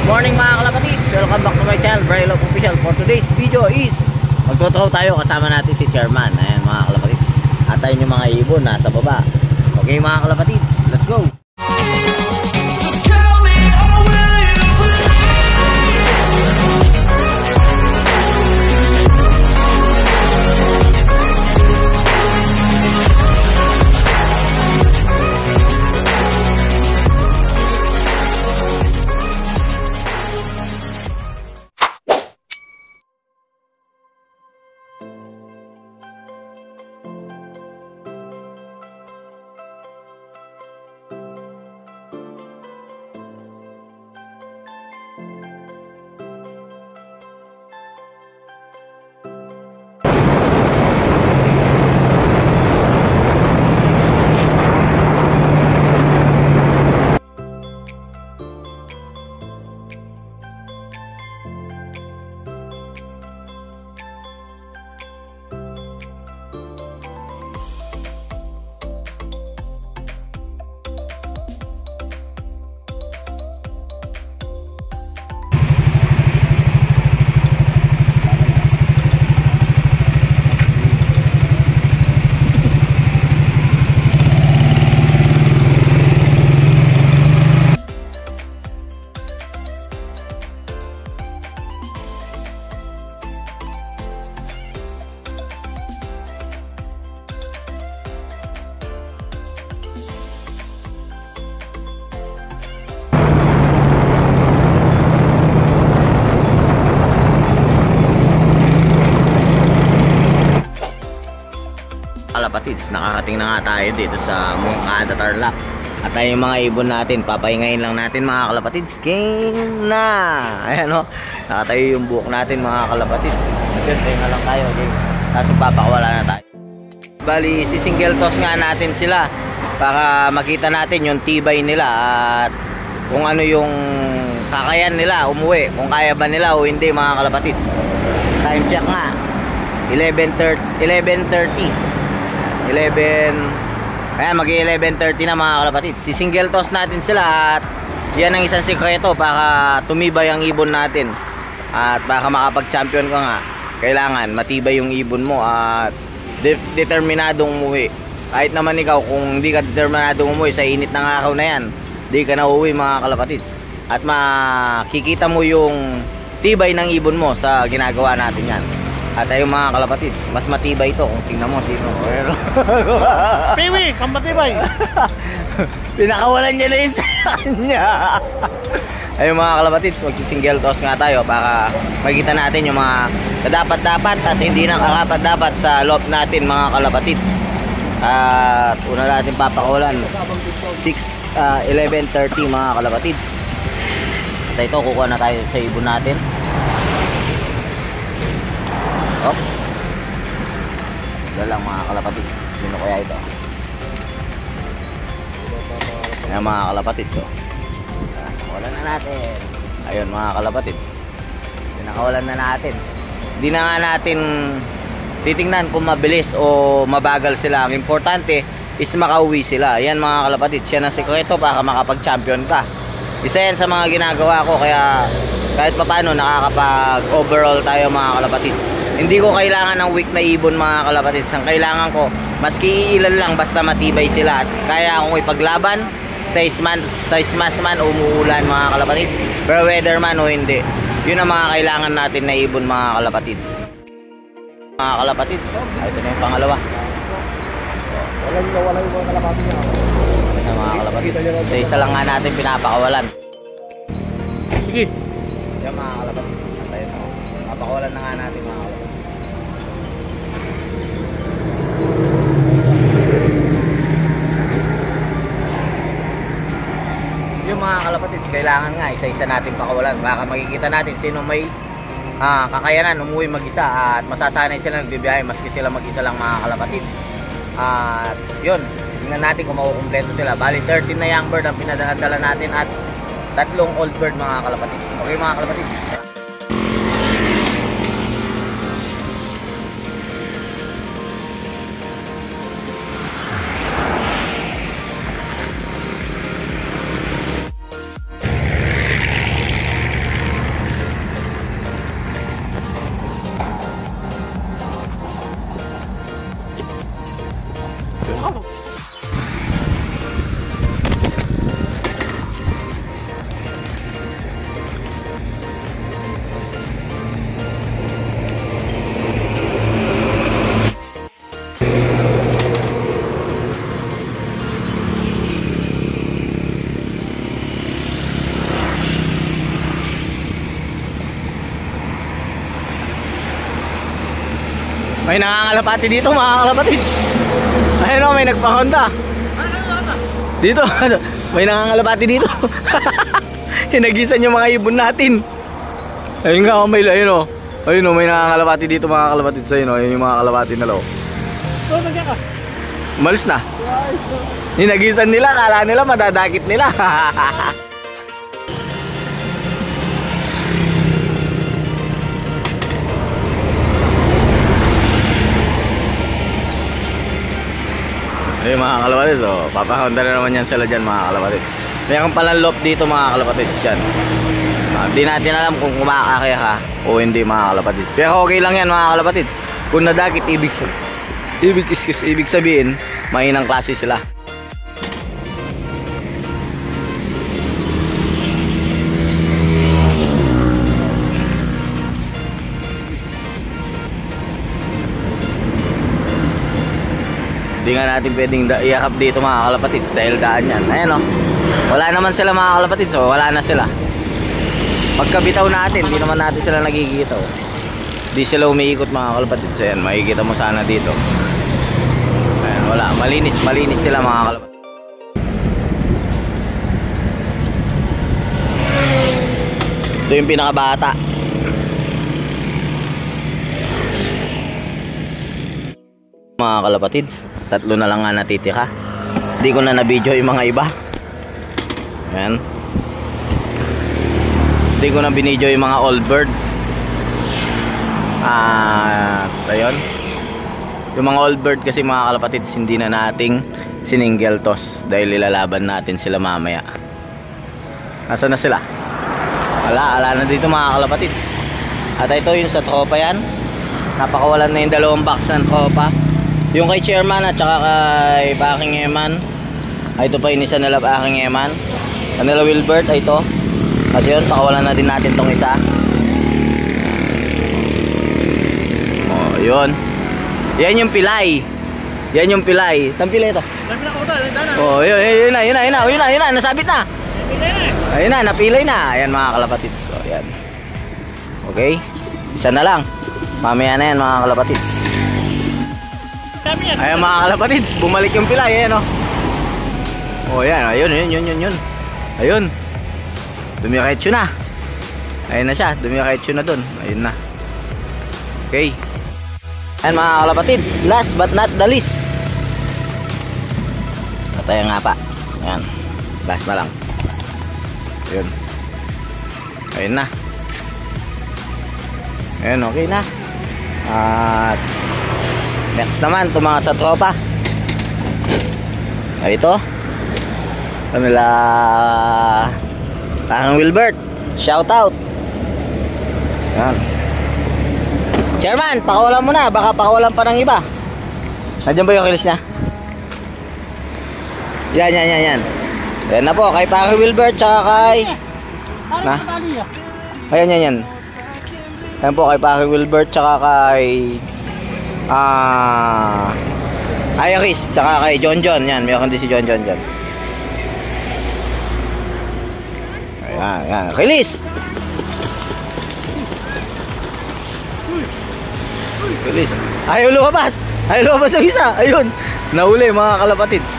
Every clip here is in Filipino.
Morning mga kalapatids, welcome back to my channel, Brian Love Official. For today's video is magtotoo tayo, kasama natin si Chairman. Ayan mga kalapatids, at ayun yung mga ibon nasa baba. Okay mga kalapatids, let's go. Kalapatids, nakakating na nga tayo dito sa Moncada, Tarlac. At ay yung mga ibon natin, papahingayin lang natin mga kalapatids. Game na! Ayan o, nakatayo yung buhok natin mga kalapatids. Pahinga lang tayo, okay? Tapos papakawala na tayo. Bali, si-single toss nga natin sila para makita natin yung tibay nila at kung ano yung kakayan nila umuwi, kung kaya ba nila o hindi mga kalapatids. Time check nga, 11:30. Ayan, mag-11:30 na mga kalapatids. Si-single toss natin sila at yan ang isang sikreto para tumibay ang ibon natin. At baka makapag-champion ka nga, kailangan matibay yung ibon mo at determinadong umuwi. Kahit naman ikaw, kung hindi ka determinadong umuwi sa init ng araw na yan, di ka na uuwi mga kalapatids. At makikita mo yung tibay ng ibon mo sa ginagawa natin yan. At ayong mga kalapatids, mas matibay ito kung tingnan mo sino. Piwi, kang matibay. Pinakawalan niya na yun sa kanya. Ayong mga kalapatids, mag-single toss nga tayo para makita natin yung mga dapat at hindi na karapat-dapat sa loft natin mga kalapatids. At una natin papakawalan 11:30 mga kalapatids. At ito, kukuha na tayo sa ibon natin. Oh. Ito lang mga kalapatids. Sino kaya ito? Ayan mga kalapatids. Oh. Nakawalan na natin. Ayun mga kalapatids. Nakawalan na natin. Hindi na nga natin titingnan kung mabilis o mabagal sila. Ang importante is makauwi sila. Ayan mga kalapatids. Yan ang sikreto para makapag-champion ka. Isa yan sa mga ginagawa ko. Kaya kahit pa paano nakakapag-overall tayo mga kalapatids. Hindi ko kailangan ng weak na ibon mga kalapatids. Ang kailangan ko, maski ilan lang basta matibay sila. At kaya akong ipaglaban sa smash man o umuulan mga kalapatids. Pero weather man o hindi. Yun ang mga kailangan natin na ibon mga kalapatids. Mga kalapatids, ito na yung pangalawa. Walang yung mga kalapatids niya. Ito na mga kalapatids. Isa lang nga natin pinapakawalan. Sige. Yan mga kalapatids. Papakawalan na nga natin mga kalapatids. Yung mga kalapatids, kailangan nga isa-isa natin pakawalan. Baka makikita natin sino may kakayanan umuwi mag-isa at masasanay sila nagbibiyahe maski sila mag-isa lang mga kalapatids. At yun, tingnan natin kung makukumpleto sila. Bali 13 na young bird ang pinadala natin at 3 old bird mga kalapatids. Okay mga kalapatids. May nangangalapati dito mga kalapatids. Ayun o, may nagpa-Honda. Dito, may nangangalapati dito. Hinagisan yung mga ibon natin. Ayun nga, may ayun o. Ayun o, may nangangalapati dito mga kalapatids. Ayun o, ayun yung mga kalapati na lo. Nandiyan ka. Umalis na. Hinagisan nila, kala nila madadakit nila. Ayun mga kalapatids, oh, papahonda na naman yan sila dyan mga kalapatids. Mayroon palang loop dito mga kalapatids dyan. Di natin alam kung kumakakaya ka o hindi mga kalapatids. Pero okay lang yan mga kalapatids. Kung nadakit, ibig sabihin, mahinang klase sila. Hindi nga natin pwedeng iakap dito mga kalapatids dahil daan yan. Ayan o, wala naman sila mga kalapatids, o wala na sila. Pagkabitaw natin, hindi naman natin sila nagkikita o. Hindi sila umiikot mga kalapatids. Ayan, makikita mo sana dito. Ayan, wala, malinis sila mga kalapatids. Ito yung pinakabata. Mga kalapatids, tatlo na lang nga natitira. Hindi ko na na-video yung mga iba. Ayan. Hindi ko na binidyo yung mga old bird. Ayun. Yung mga old bird kasi mga kalapatids, hindi na nating sininggle toss dahil ilalaban natin sila mamaya. Nasaan na sila? Ala na dito mga kalapatids. At ito yung sa tropa yan. Napakawalan na yung dalawang box ng tropa. Yung kay chairman at saka kay Paking Eman. Ay, ito pa yung isa nila Paking Eman. Kanila Wilbert ay ito. At yun, pakawalan na din natin tong isa. Oh, yun. Yan yung pilay. Yan yung pilay. Tang pilay ito. Oh, yun na. Nasabit na. Ayun na, napilay na. Ayan mga kalapatids. So, ayan. Okay. Isa na lang. Mamaya na yan mga kalapatids. Ayan mga kalapatids, bumalik yung pilay, ayan o. O yan, ayun. Ayun. Dumiretso na. Ayun na siya, dumiretso na dun. Ayun na. Okay. Ayan mga kalapatids, last but not the least. Patay nga pa. Ayan. Last na lang. Ayun. Ayun na. Ayun, okay na. At next naman, ito mga sa tropa. Ay, ito. Ito nila Parang Wilbert. Shout out. Yan. Chairman, pakawalan mo na. Baka pakawalan pa ng iba. Nandiyan ba yung kilis niya? Yan. Yan na po, kay Parang Wilbert tsaka kay na? Ayan. Yan po, kay Parang Wilbert tsaka kay Iris tsaka kay John. Yan, meron din si John dyan. Ayan, release. Ayaw lumabas ang isa. Ayun, nahuli mga kalapatids.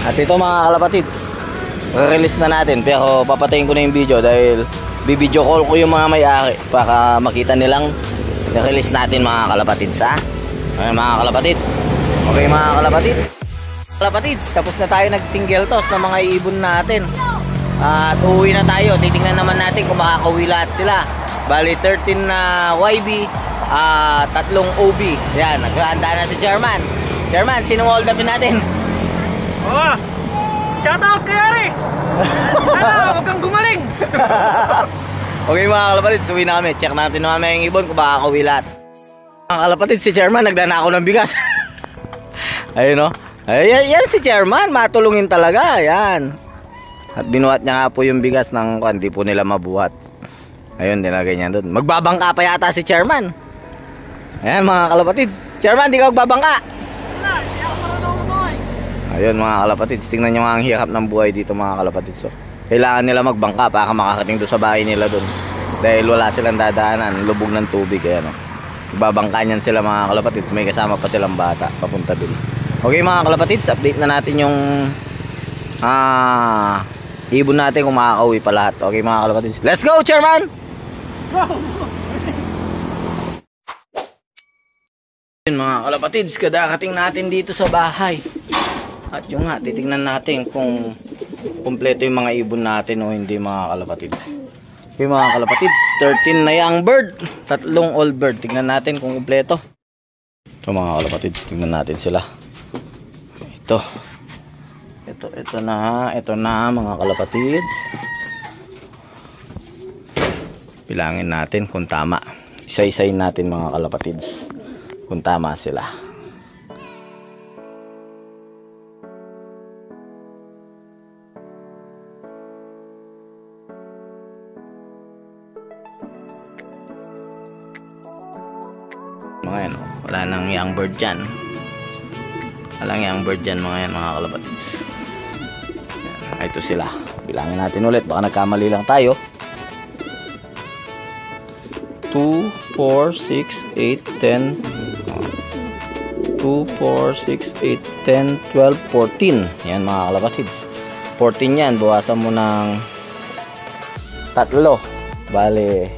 At ito mga kalapatids, release na natin. Pero papatayin ko na yung video dahil bibidyo call ko yung mga may-ari para makita nilang i-release natin mga kalapatids. Ayan mga kalapatids. Okay mga kalapatids, tapos na tayo nag-single toss ng mga ibon natin. At uuwi na tayo. Titingnan naman natin kung makakauwi lahat sila. Bali 13 na YB, 3 OB. Yan, naghahanda na si Chairman. Chairman, sino hold upin natin? Shout out kay Ari. Huwag kang gumaling. Okay mga kalapatids, uwi na kami. Check natin naman yung ibon kung makakauwi lahat. Mga kalapatids, si Chairman nagdana ako ng bigas. Ayun o. Ayan si Chairman, matulungin talaga. Ayan. At binuhat niya nga po yung bigas ng hindi po nila mabuhat. Ayun, dinagay niya doon. Magbabangka pa yata si Chairman. Ayan mga kalapatids. Chairman, di ka magbabangka. Ayun mga kalapatids, tingnan nyo nga ang hirap ng buhay dito mga kalapatids. So, kailangan nila magbangka para makakating doon sa bahay nila doon. Dahil wala silang dadaanan, lubog ng tubig. Ayan o. Ibabangka niyan sila mga kalapatids. May kasama pa silang bata papunta dun. Okay mga kalapatids, update na natin yung ibon natin kung makakauwi pa lahat. Okay mga kalapatids, let's go chairman! Mga kalapatids, kadakating natin dito sa bahay. At yung nga, titignan natin kung kumpleto yung mga ibon natin o hindi mga kalapatids. Okay mga kalapatids, 13 na young bird, 3 old bird. Tignan natin kung kumpleto. So mga kalapatids, tignan natin sila. Ito na mga kalapatids. Bilangin natin kung tama. Isa-isayin natin mga kalapatids kung tama sila. Mga yan, wala nang young bird dyan. Walang young bird dyan mga yan mga kalapatids. Yan, ito sila. Bilangin natin ulit, baka nagkamali lang tayo. 2, 4, 6, 8, 10 2, 4, 6, 8, 10, 12, 14. Yan mga kalapatids. 14 yan, bawasan mo ng 3. Bale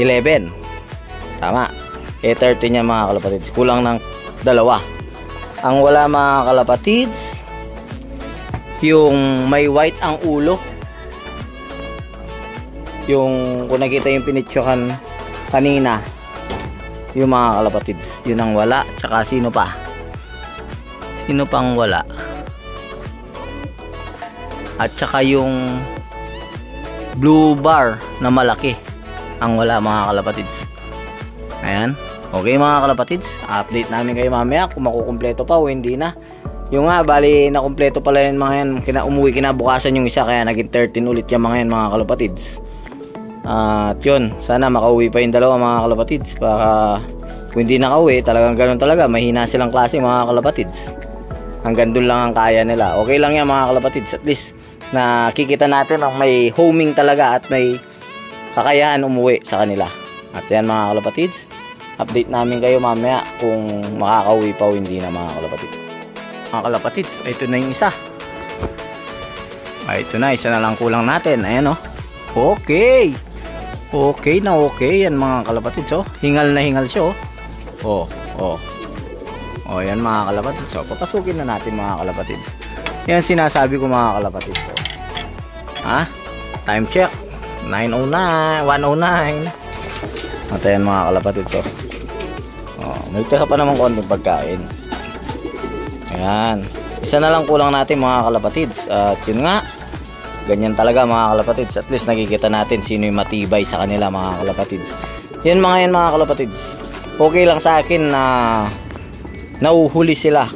11. Tama. 13 yan mga kalapatids. Kulang ng 2. Ang wala mga kalapatids, yung may white ang ulo. Yung kung nakita yung pinitsyokan kanina, yung mga kalapatids, yun ang wala. Tsaka sino pa? Sino pang wala? At tsaka yung blue bar na malaki ang wala mga kalapatids. Ayan. Okay mga kalapatids, update namin kayo mamaya kung makukumpleto pa o hindi na. Yung nga, bali nakumpleto pala yan mga yan. Umuwi kinabukasan yung isa, kaya naging 13 ulit yung mga yan mga kalapatids. At yun, sana makauwi pa yung 2 mga kalapatids. Baka kung hindi nakauwi, talagang ganun talaga, mahina silang klase mga kalapatids. Hanggang dun lang ang kaya nila. Okay lang yan mga kalapatids, at least nakikita natin ang may homing talaga at may kakayahan umuwi sa kanila. At yan mga kalapatids, update namin kayo mamaya kung makakauwi pa o hindi na mga kalapatids. Mga kalapatids, ito na yung isa. Ito na, isa na lang kulang natin. Ayan o. Okay. Okay na okay yan mga kalapatids. Hingal na hingal siya. Yan mga kalapatids. Papasukin na natin mga kalapatids. Yan sinasabi ko mga kalapatids. Time check. 9:09, 1:09. At yan mga kalapatids. May tira pa naman konting pagkain. Ayan. Isa na lang kulang natin mga kalapatids. At yun nga, ganyan talaga mga kalapatids. At least nakikita natin sino yung matibay sa kanila mga kalapatids. Yan mga kalapatids. Okay lang sa akin na nahuli sila.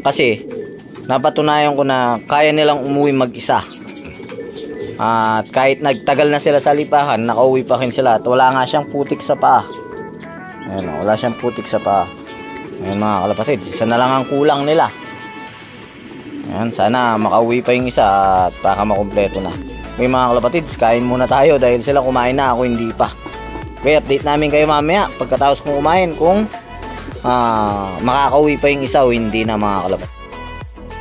Kasi napatunayan ko na kaya nilang umuwi mag-isa. At kahit nagtagal na sila sa lipahan, nakauwi pa rin sila. At wala nga siyang putik sa paa. Ayan, wala siyang putik sa paa. Ayan mga kalapatids, isa na lang ang kulang nila. Ayan, sana makauwi pa yung isa at baka makumpleto na. Okay mga kalapatids, kain muna tayo dahil sila kumain na, ako hindi pa. Okay, update namin kayo mamaya pagkatapos kong kumain kung makakauwi pa yung isa o hindi na mga kalapatids.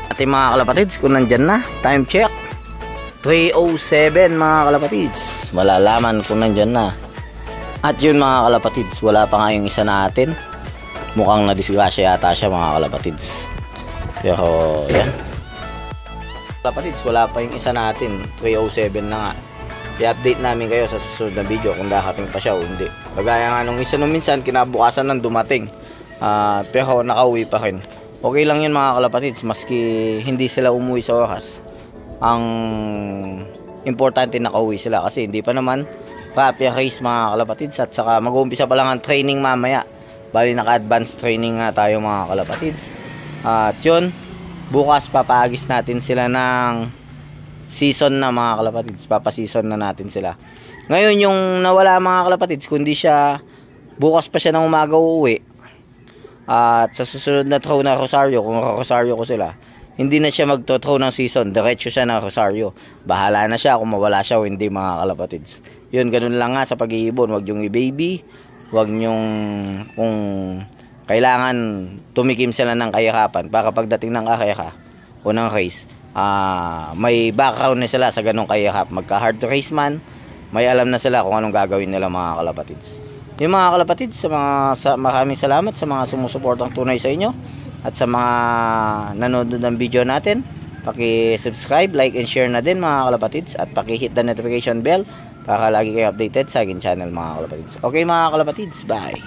At yung mga kalapatids, kung nandyan na, time check 3:07 mga kalapatids. Malalaman kung nandyan na. At yun mga kalapatids, wala pa nga yung isa natin. Mukhang nadisgrasya yata siya mga kalapatids. Pero yan, kalapatids, wala pa yung isa natin. 3:07 na nga. I-update namin kayo sa susunod na video kung dakating pa siya o hindi. Kagaya nga nung isa nung minsan, kinabukasan nang dumating. Pero nakauwi pa rin. Okay lang yun mga kalapatids, maski hindi sila umuwi sa oras. Ang importante nakauwi sila kasi hindi pa naman pa-apia race mga kalapatids. At saka mag-uumpisa pa lang ang training mamaya. Bali naka-advance training nga tayo mga kalapatids. At yun, bukas papaagis natin sila ng season na mga kalapatids. Papaseason na natin sila. Ngayon yung nawala mga kalapatids, kundi siya bukas pa siya ng umaga uuwi. At sa susunod na throw na Rosario, kung Rosario ko sila, hindi na siya magto-throw ng season, diretso siya ng Rosario. Bahala na siya kung mawala siya o hindi mga kalapatids. Yun, ganun lang nga sa pag-iibon. Huwag yung i-baby Huwag nyong, kung kailangan tumikim sila ng kayakapan para pagdating ng kakayaka o ng race, may background na sila sa ganong kayakap. Magka hard to race man, may alam na sila kung anong gagawin nila mga kalapatids. Yung mga kalapatids, maraming salamat sa mga sumusuportang tunay sa inyo at sa mga nanonood ng video natin. Paki-subscribe, like and share na din mga kalapatids at paki-hit the notification bell para lagi kayo updated sa akin channel mga kalapatids. Okay mga kalapatids, bye!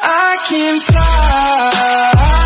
I can fly.